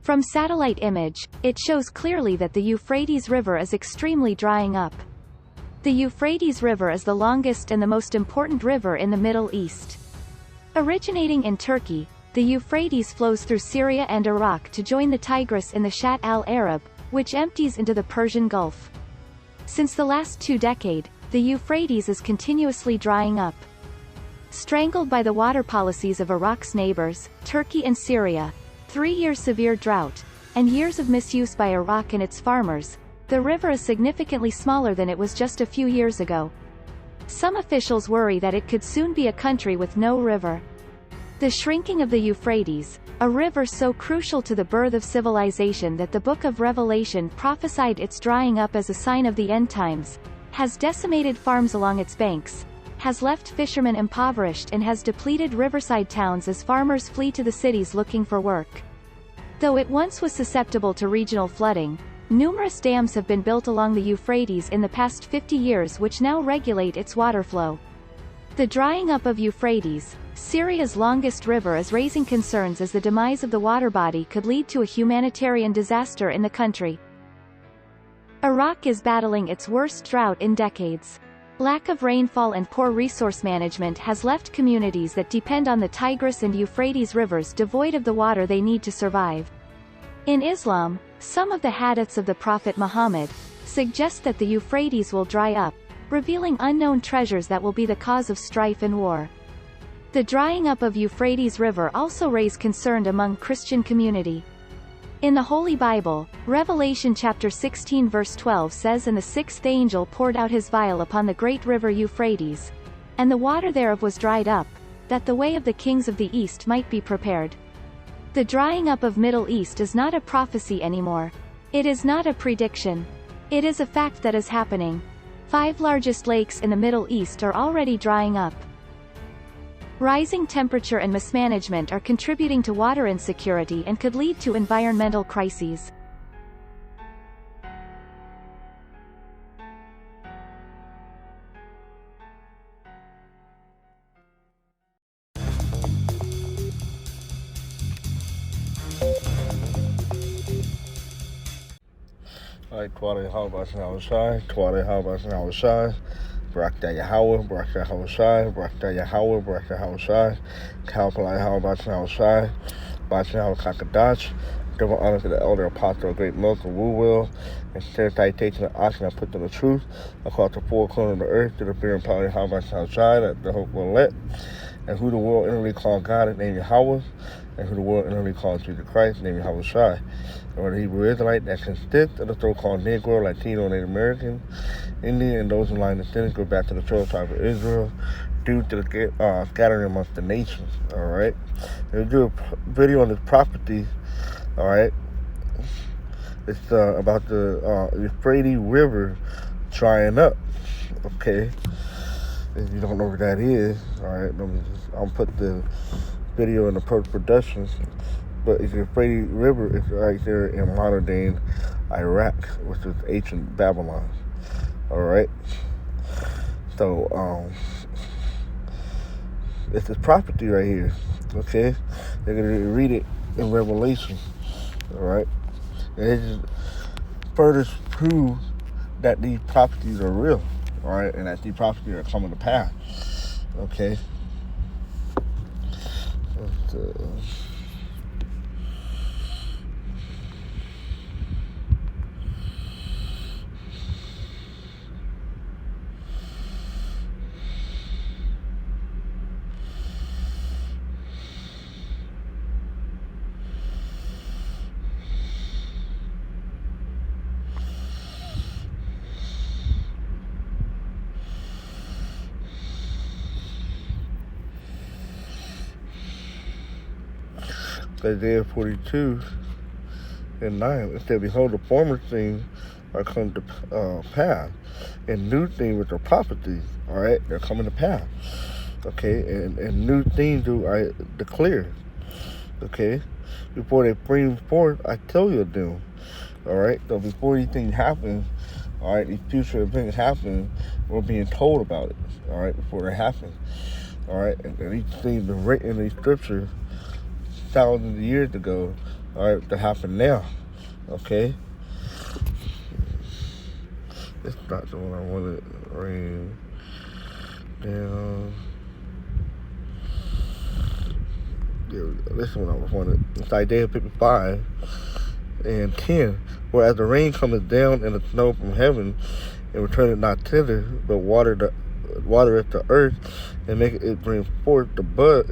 From satellite image, it shows clearly that the Euphrates River is extremely drying up. The Euphrates River is the longest and the most important river in the Middle East. Originating in Turkey, the Euphrates flows through Syria and Iraq to join the Tigris in the Shatt al-Arab, which empties into the Persian Gulf. Since the last 2 decades, the Euphrates is continuously drying up. Strangled by the water policies of Iraq's neighbors, Turkey and Syria, 3 years severe drought, and years of misuse by Iraq and its farmers, the river is significantly smaller than it was just a few years ago. Some officials worry that it could soon be a country with no river. The shrinking of the Euphrates, a river so crucial to the birth of civilization that the Book of Revelation prophesied its drying up as a sign of the end times, has decimated farms along its banks, has left fishermen impoverished and has depleted riverside towns as farmers flee to the cities looking for work. Though it once was susceptible to regional flooding, numerous dams have been built along the Euphrates in the past 50 years which now regulate its water flow. The drying up of Euphrates, Syria's longest river, is raising concerns as the demise of the water body could lead to a humanitarian disaster in the country. Iraq is battling its worst drought in decades. Lack of rainfall and poor resource management has left communities that depend on the Tigris and Euphrates rivers devoid of the water they need to survive. In Islam, some of the hadiths of the Prophet Muhammad suggest that the Euphrates will dry up, revealing unknown treasures that will be the cause of strife and war. The drying up of Euphrates River also raised concern among Christian community. In the Holy Bible, Revelation chapter 16 verse 12 says, "And the 6th angel poured out his vial upon the great river Euphrates, and the water thereof was dried up, that the way of the kings of the east might be prepared." The drying up of Middle East is not a prophecy anymore. It is not a prediction. It is a fact that is happening. 5 largest lakes in the Middle East are already drying up. Rising temperature and mismanagement are contributing to water insecurity and could lead to environmental crises. Alright, Twade Halbas and Hawashai, Twade Halbas and Hawashai, Barakta Yahweh, Barakta Hawashai, Barakta Yahweh, Barakta Hawashai, Kalpalai Halbas and Hawashai, Bachan Hawakakadach, give honor to the elder apostle of great Muslim Wu will, and share citation of action I put to the truth across the 4 corners of the earth to the fear and power of Halbas and Hawashai, that the hope will let, and who the world inwardly called God, his name Yahweh, and who the world inwardly called Jesus Christ, named Yahushua, or the Hebrew Israelite that consists of the so-called Negro, Latino, Native American, Indian, and those in line of descendants go back to the 12 tribes of Israel due to the scattering amongst the nations. All right, we'll do a video on this property. All right, it's about the Euphrates River drying up. Okay, if you don't know what that is, all right, I'll put the video in the post-production, but it's the Euphrates River. It's right there in modern-day Iraq, which is ancient Babylon. All right, so it's this property right here. Okay, they're gonna read it in Revelation. All right, and it just further proves that these properties are real. All right, and that these properties are coming to pass. Okay. Isaiah 42 and 9, it said, "Behold, the former things are come to pass, and new things which are prophecies, all right, they're coming to pass, okay, and new things do I declare, okay, before they bring forth, I tell you of them, all right." So before these things happen, all right, these future events happen, we're being told about it, all right, before they happen, all right, and these things are written in these scriptures thousands of years ago, all right, to happen now, okay? It's not the one I wanted. Rain down. There we go. This one I wanted. It's Isaiah 55 and 10. Whereas the rain cometh down and the snow from heaven, and returneth not thither, but watereth the earth, and make it bring forth the bud,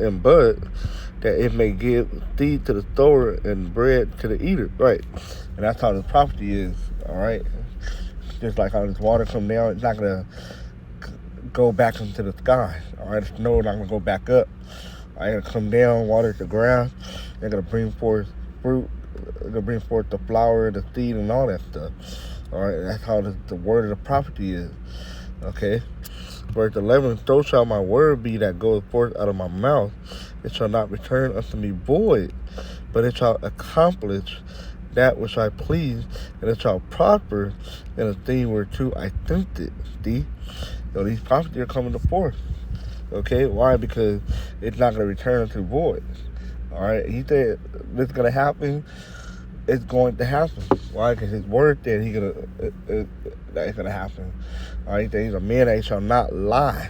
that it may give seed to the sower and bread to the eater. Right. And that's how the prophecy is. All right. Just like how this water come down, it's not gonna go back into the sky. All right. The snow is not gonna go back up. All right, it'll come down, water the ground. They're gonna bring forth fruit. They're gonna bring forth the flower, the seed, and all that stuff. All right. That's how the word of the prophecy is. Okay. Verse 11, so shall my word be that goeth forth out of my mouth. It shall not return unto me void, but it shall accomplish that which I please, and it shall prosper in a thing whereto I sent it. See? So these prophecies are coming to forth. Okay? Why? Because it's not going to return unto void. All right? He said this is going to happen. It's going to happen. Why? Because his word said that it's going to happen. All right? He's a man that shall not lie.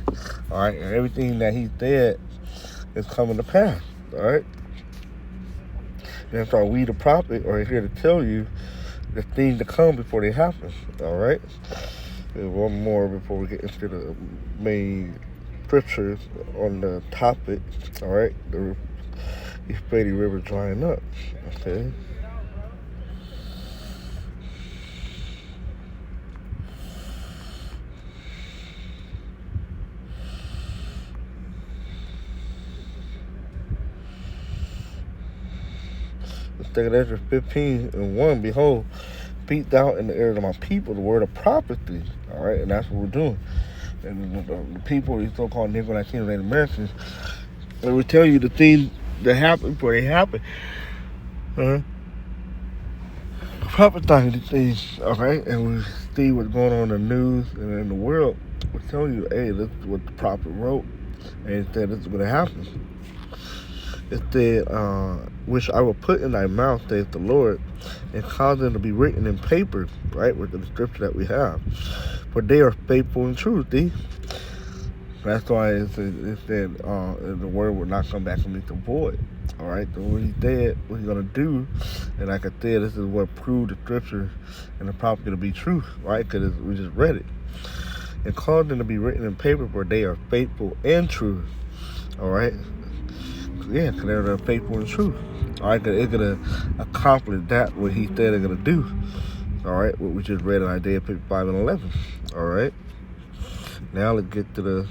All right? And everything that he said is coming to pass. All right? And so we, the prophet, are here to tell you the things to come before they happen. All right? And one more before we get into the main scriptures on the topic. All right? The Euphrates River drying up. Okay? Exodus 15 and 1, behold, speak thou in the ears of my people the word of prophecy. All right, and that's what we're doing. And the people, these so-called Negro, Latino, Native Americans, they will tell you the things that happen before they happen. Prophesying these things, all right, and we see what's going on in the news and in the world. We're telling you, hey, this is what the prophet wrote, and it said this is going to happen. It said, which I will put in thy mouth, saith the Lord, and cause them to be written in paper, right, with the scripture that we have. For they are faithful and true, see? That's why it said the word will not come back from me to void. All right, so what he said, what he's going to do, and like I said, this is what proved the scripture and the prophet to be true, right? Because we just read it. And cause them to be written in paper, for they are faithful and true. All right? Yeah, because they're faithful and true. All right, because it's going to accomplish that what he said they're going to do. All right, what we just read in Isaiah 55 and 11. All right. Now let's get to the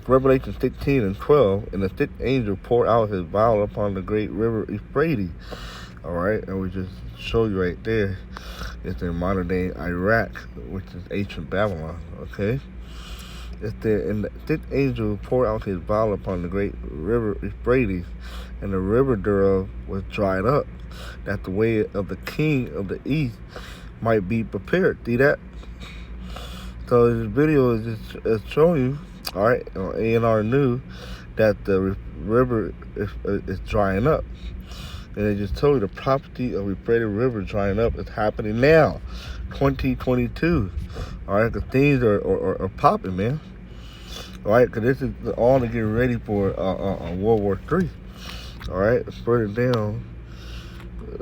Revelation 16 and 12. And the sixth angel poured out his vial upon the great river Euphrates. All right, and we just show you right there. It's in modern day Iraq, which is ancient Babylon. Okay. It's there, and the sixth angel poured out his vial upon the great river Euphrates, and the river thereof was dried up, that the way of the king of the east might be prepared. See that? So this video is just showing you, all right, on A&R News, that the river is drying up. And they just told you the prophecy of Euphrates River drying up is happening now, 2022. All right, because things are popping, man. All right, because this is all to get ready for World War III. All right, further down,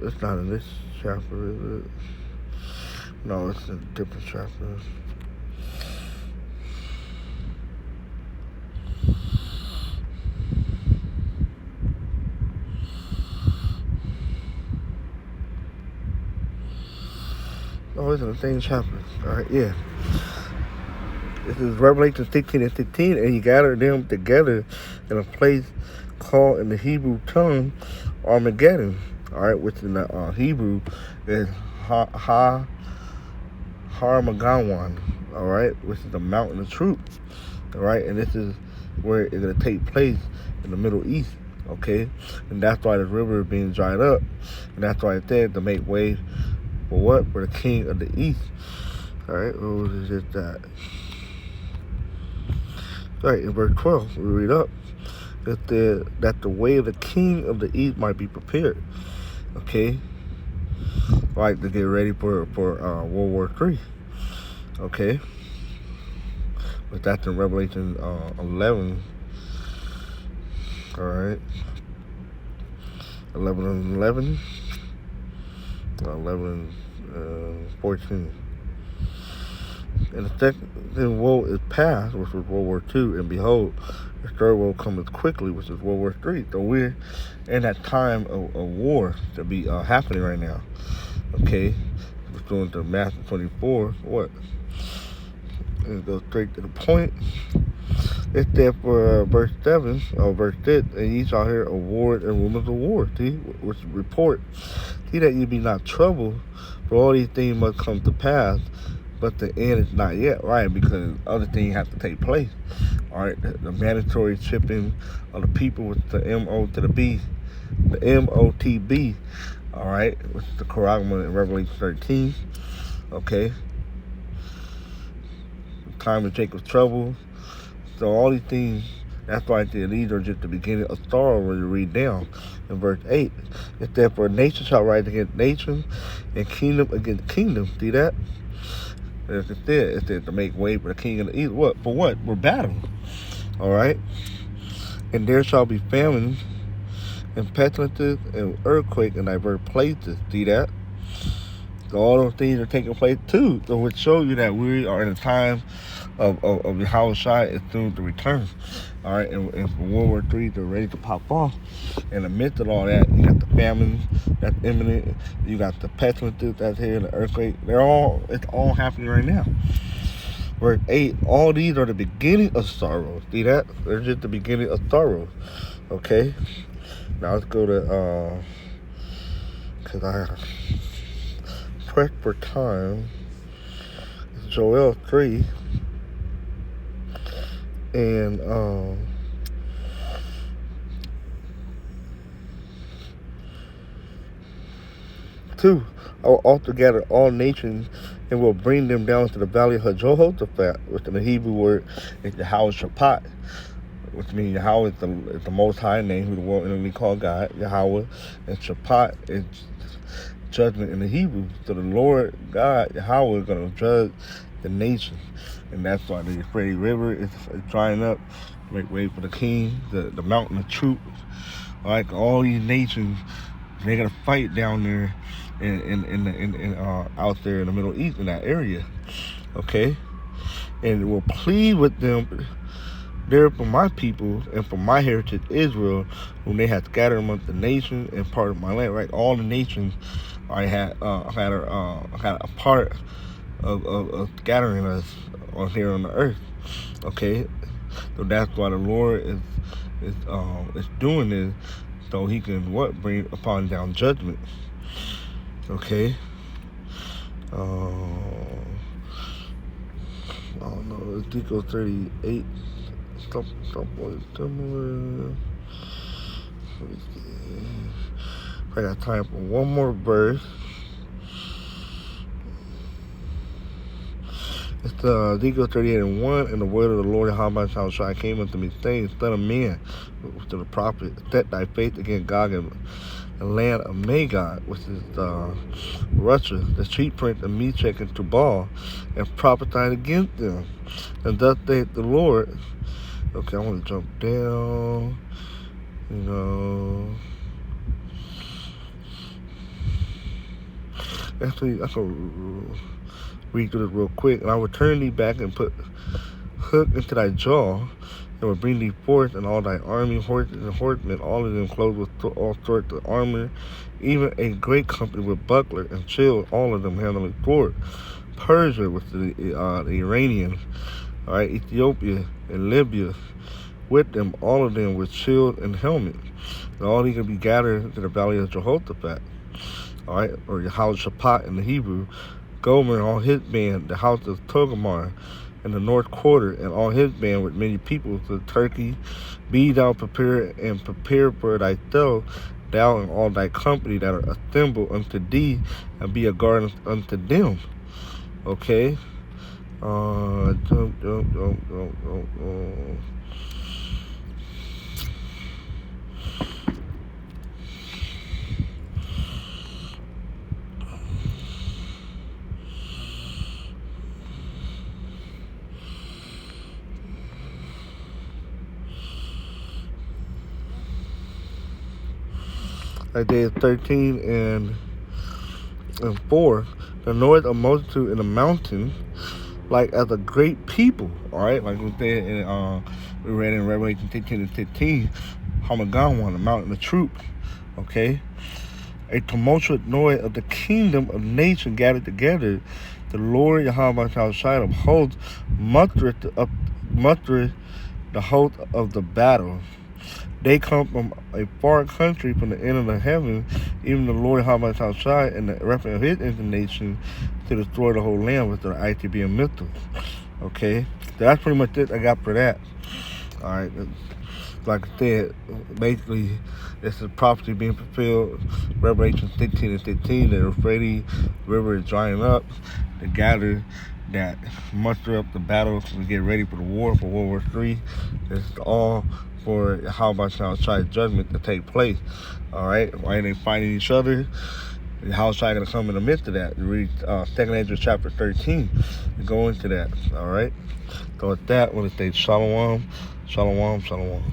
it's not in this chapter, is it? No, it's in a different chapter. Oh, it's in the same chapter. All right, yeah. This is Revelation 16 and 16, and he gathered them together in a place called in the Hebrew tongue Armageddon. All right, which in the Hebrew is Harmageddon. All right, which is the mountain of truth. All right, and this is where it's going to take place in the Middle East. Okay, and that's why the river is being dried up, and that's why it said to make way for what? For the king of the east. All right, what was it that? All right, in verse 12, we read up. that the way of the king of the east might be prepared. Okay, like to get ready for World War III. Okay, but that's in Revelation 11. All right, 11 and 11, 11 and 14. And the second woe is past, which was World War II, and behold, the third woe cometh quickly, which is World War III. So we're in that time of war to be happening right now. Okay, we're going to Matthew 24. What? And go straight to the point. It's there for verse 7, or verse 6, and ye shall hear a word and rumors of war. See, which report. See that ye be not troubled, for all these things must come to pass, but the end is not yet, right? Because other things have to take place. All right, the mandatory shipping of the people with the M-O to the B, the M-O-T-B, all right, which is the Charagma in Revelation 13, okay? Time of Jacob's trouble. So all these things, that's why these are just the beginning of sorrow when you read down in verse 8. It's therefore nation shall rise against nation and kingdom against kingdom. See that? As it said to make way for the king of the east. What? For what? We're battling. All right? And there shall be famines and pestilences and earthquake in diverse places. See that? So all those things are taking place too. So which show you that we are in a time of Yahushua is soon to return. All right, and for World War III, they're ready to pop off. In the midst of all that, you got the famine that's imminent. You got the pestilences that's here, the earthquake. It's all happening right now. Verse 8, all these are the beginning of sorrow. See that? They're just the beginning of sorrow. Okay? Now let's go to, because I pressed for time. It's Joel 3. And two, I will altogether all nations and will bring them down to the valley of Jehoshaphat, which in the Hebrew word is Yahweh Shaphat, which means Yahweh is the most high name, who the world inwardly call God, Yahweh, and Shaphat is judgment in the Hebrew. So the Lord God, Yahweh, is going to judge the nation. And that's why the Euphrates River is drying up, make way for the king, the mountain of truth. Like all these nations, they're gonna fight down there out there in the Middle East in that area. Okay? And it will plead with them there for my people and for my heritage Israel, whom they had scattered among the nations and part of my land. Right? All the nations I had a part of scattering us on here on the earth. Okay, so that's why the Lord is doing this, so he can bring upon down judgment. Okay. I don't know, Ezekiel 38, something similar. Let me see. I got time for one more verse. It's Ezekiel 38 and 1, and the word of the Lord Yahushua came unto me, saying, Son of man, to the prophet, set thy face against Gog and the land of Magog, which is Russia, the chief prince of Meshach and Tubal, and prophesied against them. And thus saith the Lord. Okay, I want to jump down. Actually, I can read through this real quick. And I will turn thee back and put hook into thy jaw, and will bring thee forth, and all thy army, horses and horsemen, all of them clothed with all sorts of armor, even a great company with buckler and shield, all of them handling sword. Persia with the Iranians, all right, Ethiopia and Libya, with them, all of them with shield and helmet. And all these can be gathered to the valley of Jehoshaphat, all right, or Yehoshaphat in the Hebrew. Gomer and all his band, the house of Togarmah, in the north quarter, and all his band with many people to Turkey. Be thou prepared and prepare for thyself, thou and all thy company that are assembled unto thee, and be a guard unto them. Okay? Isaiah 13 and 4. The noise of multitude in the mountain, like as a great people. All right, like we said we read in Revelation 15 and 15. Hamagon, the mountain of truth. Okay, a tumultuous noise of the kingdom of nation gathered together. The Lord Yahweh outside of hosts muttereth the host of the battle. They come from a far country, from the end of the heaven, even the Lord Yahweh outside, and the reference of his indignation to destroy the whole land with the ITB and Mythos. Okay, that's pretty much it I got for that. All right, like I said, basically, this is prophecy being fulfilled. Revelation 16 and 15, the Euphrates River is drying up. They gather that muster up the battle to get ready for the war, for World War III. This is all for how about Shai's judgment to take place. All right, why are they fighting each other? How is Shai going to come in the midst of that? You read 2nd Ezra chapter 13 to go into that. All right, so with that, I want to say shalom, shalom, shalom.